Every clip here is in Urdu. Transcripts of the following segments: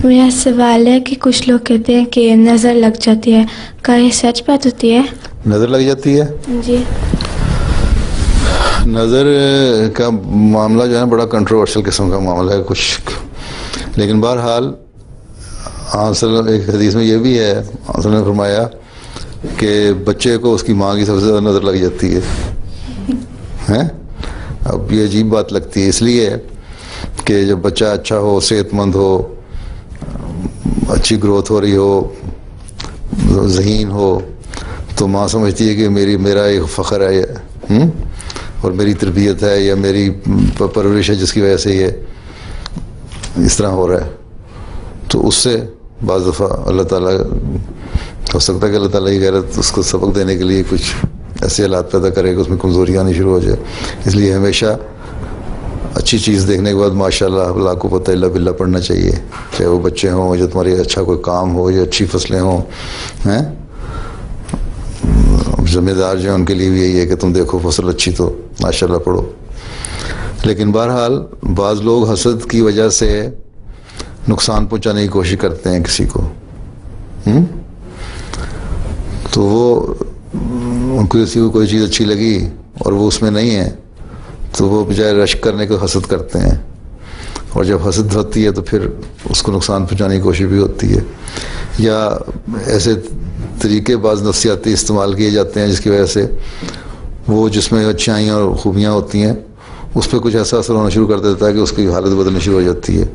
میرا سوال ہے کہ کچھ لوگ کہتے ہیں کہ نظر لگ جاتی ہے، کیا یہ سچ بات ہوتی ہے؟ نظر لگ جاتی ہے؟ جی نظر کا معاملہ جو ہے بڑا کنٹروورشل قسم کا معاملہ ہے کچھ، لیکن بہرحال ایک حدیث میں یہ بھی ہے، آنسل نے فرمایا کہ بچے کو اس کی ماں کی سب سے زیادہ نظر لگ جاتی ہے۔ اب یہ عجیب بات لگتی ہے، اس لیے کہ جب بچہ اچھا ہو، صحت مند ہو، اچھی گروتھ ہو رہی ہو، ذہین ہو، تو ماں سمجھتی ہے کہ میرا ایک فخر ہے اور میری تربیت ہے یا میری پرورش ہے جس کی وجہ سے یہ اس طرح ہو رہا ہے۔ تو اس سے بعض دفعہ اللہ تعالیٰ ہو سکتا ہے کہ اللہ تعالیٰ کی غیرت اس کو سبق دینے کے لیے کچھ ایسے حالات پیدا کرے کہ اس میں کمزوری آنی شروع ہو جائے۔ اس لیے ہمیشہ اچھی چیز دیکھنے کے بعد ماشاء اللہ لا قوت الا باللہ پڑھنا چاہیے، چاہے وہ بچے ہوں یا تمہاری اچھا کوئی کام ہو یا اچھی فصلیں ہوں۔ ذمہ دار جو ہیں ان کے لیے بھی یہی ہے کہ تم دیکھو فصل اچھی تو ماشاء اللہ پڑھو۔ لیکن بہرحال بعض لوگ حسد کی وجہ سے نقصان پہنچانے کی کوشش کرتے ہیں کسی کو، تو وہ ان کو کسی کو کوئی چیز اچھی لگی اور وہ اس میں نہیں ہے تو وہ بجائے رشک کرنے کو حسد کرتے ہیں، اور جب حسد ہوتی ہے تو پھر اس کو نقصان پہنچانے کی کوشش بھی ہوتی ہے، یا ایسے طریقے بعض نفسیاتی استعمال کیے جاتے ہیں جس کی وجہ سے وہ جس میں اچھائیاں اور خوبیاں ہوتی ہیں اس پہ کچھ ایسا اثر ہونا شروع کر دیتا ہے کہ اس کی حالت بدلنی شروع ہو جاتی ہے۔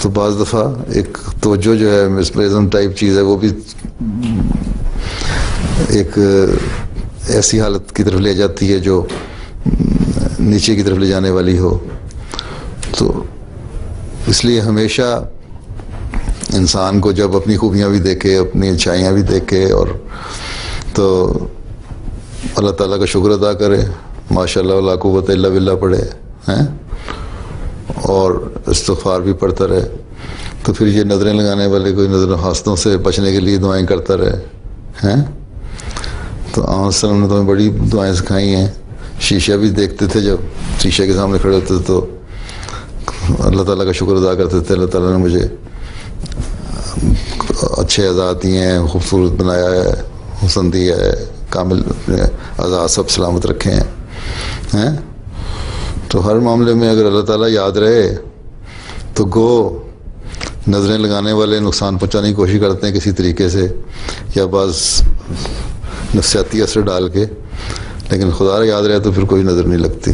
تو بعض دفعہ ایک توجہ جو ہے مسپریزم ٹائپ چیز ہے وہ بھی ایک ایسی حالت کی طرف لے جاتی ہے جو نیچے کی طرف لے جانے والی ہو۔ تو اس لیے ہمیشہ انسان کو جب اپنی خوبیاں بھی دیکھے، اپنی اچھائیاں بھی دیکھے، اور تو اللہ تعالیٰ کا شکر ادا کرے، ماشاء اللہ لا قوت الا باللہ پڑھے اور استغفار بھی پڑھتا رہے، تو پھر یہ نظریں لگانے والے کوئی نظر حاسدوں سے بچنے کے لیے دعائیں کرتا رہے۔ تو آن وسلم نے تو ہمیں بڑی دعائیں سکھائی ہیں۔ شیشہ بھی دیکھتے تھے، جب شیشے کے سامنے کھڑے ہوتے تھے تو اللہ تعالیٰ کا شکر ادا کرتے تھے، اللہ تعالیٰ نے مجھے اچھے اعضاء دیے ہیں، خوبصورت بنایا ہے، حسن دیا ہے، کامل اعضاء سب سلامت رکھے ہیں۔ تو ہر معاملے میں اگر اللہ تعالیٰ یاد رہے تو گو نظریں لگانے والے نقصان پہنچانے کی کوشش کرتے ہیں کسی طریقے سے یا بعض نفسیاتی اثر ڈال کے، لیکن خدا یاد رہے تو پھر کوئی نظر نہیں لگتی۔